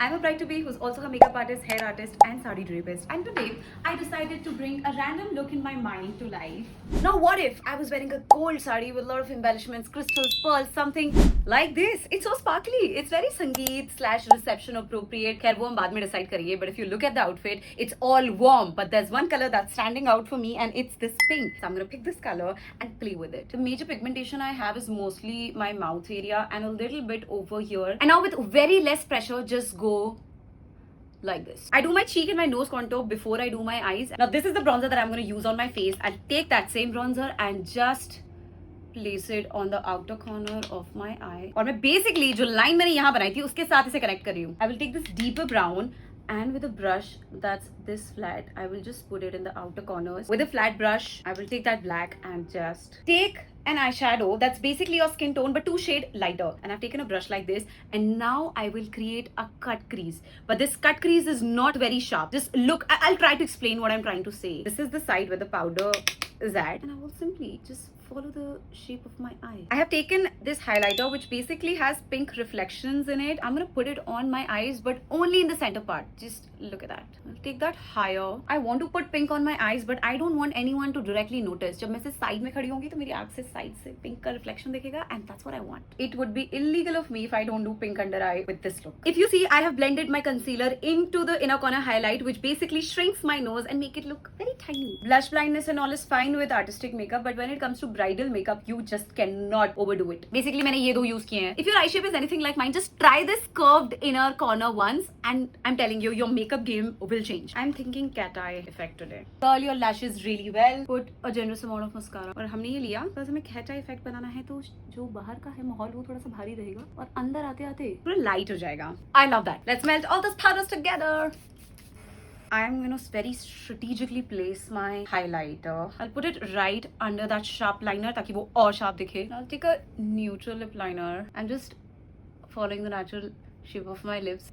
I'm a bride-to-be who's also a makeup artist, hair artist, and sari drapist. And today, I decided to bring a random look in my mind to life. Now, what if I was wearing a gold sari with a lot of embellishments, crystals, pearls, something like this? It's so sparkly. It's very Sangeet / reception appropriate. Khair, wo hum baad mein decide kariye. But if you look at the outfit, it's all warm. But there's one color that's standing out for me, and it's this pink. So I'm gonna pick this color and play with it. The major pigmentation I have is mostly my mouth area and a little bit over here. And now with very less pressure, just go like this. I do my cheek and my nose contour before I do my eyes. Now this is the bronzer that I'm going to use on my face. I'll take that same bronzer and just place it on the outer corner of my eye. और मैं basically जो line मैंने यहाँ बनाई थी उसके साथ इसे connect कर रही हूँ. I will take this deeper brown and with a brush that's this flat, I will just put it in the outer corners. With a flat brush, I will take that black and just take an eyeshadow that's basically your skin tone but 2 shade lighter. And I've taken a brush like this and now I will create a cut crease. But this cut crease is not very sharp. Just look, I'll try to explain what I'm trying to say. This is the side where the powder is at, and I will simply just follow the shape of my eye. I have taken this highlighter which basically has pink reflections in it. I'm gonna put it on my eyes but only in the center part. Just look at that. I'll take that higher. I want to put pink on my eyes but I don't want anyone to directly notice. जब मैं से side में खड़ी होंगी तो मेरी आँख से side से pink का reflection दिखेगा, and that's what I want. It would be illegal of me if I don't do pink under eye with this look. If you see, I have blended my concealer into the inner corner highlight which basically shrinks my nose and make it look very tiny. Blush blindness and all is fine with artistic makeup, but when it comes to bridal makeup, you just cannot overdo it. Basically, मैंने ये दो use किए हैं. If your eye shape is anything like mine, just try this curved inner corner once, and I'm telling you, your makeup game will change. I'm thinking cat eye effect today. Curl your lashes really well. Put a generous amount of mascara. और हमने ये लिया, तो हमें cat eye effect बनाना है, तो जो बाहर का है माहौल वो थोड़ा सा भारी रहेगा और अंदर आते आते पूरा light हो जाएगा. I love that. Let's melt all those powders together. I'm going to very strategically place my highlighter. I'll put it right under that sharp liner ताकि वो और sharp दिखे. I'll take a neutral lip liner. I'm just following the natural shape of my lips.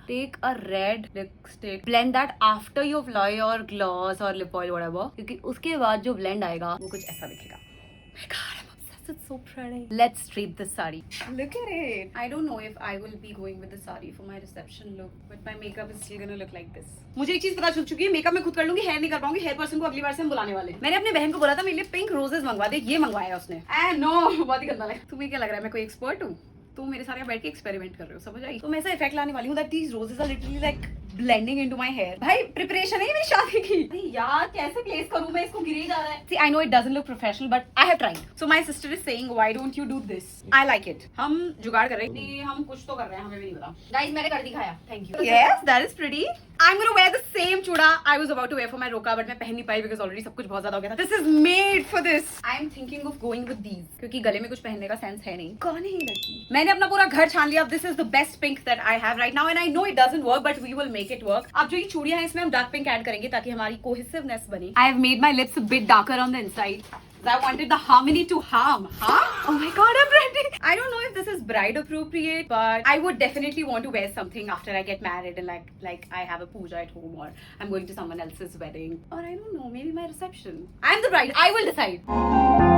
Take a red lipstick. Blend that after you apply your gloss or lip oil, whatever. क्योंकि उसके बाद जो blend आएगा वो कुछ ऐसा दिखेगा. Oh my God, I'm obsessed. It's so pretty. Let's drape the sari. Look at it. I don't know if I will be going with the sari for my reception look, but my makeup is still gonna look like this. मुझे एक चीज पता चल चुकी है, makeup मैं खुद कर लूंगी, हेयर नहीं कर पाऊंगी. हेयर पर्सन को अगली बार से हम बुलाने वाले हैं. मैंने अपने बहन को बोला था मेरे लिए पिंक रोजेस मंगवा दे, ये मंगवाया उसने. नो, बहुत ही गंदा लगा. तुम्हें क्या लग रहा है मैं कोई एक्सपर्ट हूँ? तुम मेरे सारे बैठ के एक्सपेरिमेंट कर रहे हो, समझ आई? तो मैं ऐसा इफेक्ट लाने वाली हूँ that these roses are literally like blending into my hair. भाई प्रिपरेशन है ये मेरी शादी की. अरे यार कैसे प्लेस करूँ मैं, इसको गिरे जा रहा है. See, I know it doesn't look professional but I have tried. So my sister is saying why don't you do this? I like it. हम जुगाड़ कर रहे हैं. नहीं हम कुछ तो कर रहे हैं, हमें भी नहीं पता. Guys मैंने कर दिखाया. Thank you. Yes, that is pretty. I'm gonna wear the same चूड़ा I was about to wear for my roka but मैं पहन नहीं पाई because already सब कुछ बहुत ज्यादा हो गया था. This is made for this. I'm thinking of going with these क्योंकि गले में कुछ पहनने का सेंस है नहीं. कौन है ये लड़की? मैंने अपना पूरा घर छान लिया. This is the best pink that I have right now and I know it doesn't work but we will make it work. अब जो ये चूड़ियां हैं इसमें हम डार्क पिंक ऐड करेंगे ताकि हमारी cohesiveness बने. I have made my lips a bit darker on the inside. I wanted the harmony to harm. Huh? Oh my God, I'm ready. I don't know if this is bride appropriate, but I would definitely want to wear something after I get married and like I have a puja at home or I'm going to someone else's wedding or I don't know, maybe my reception. I'm the bride. I will decide.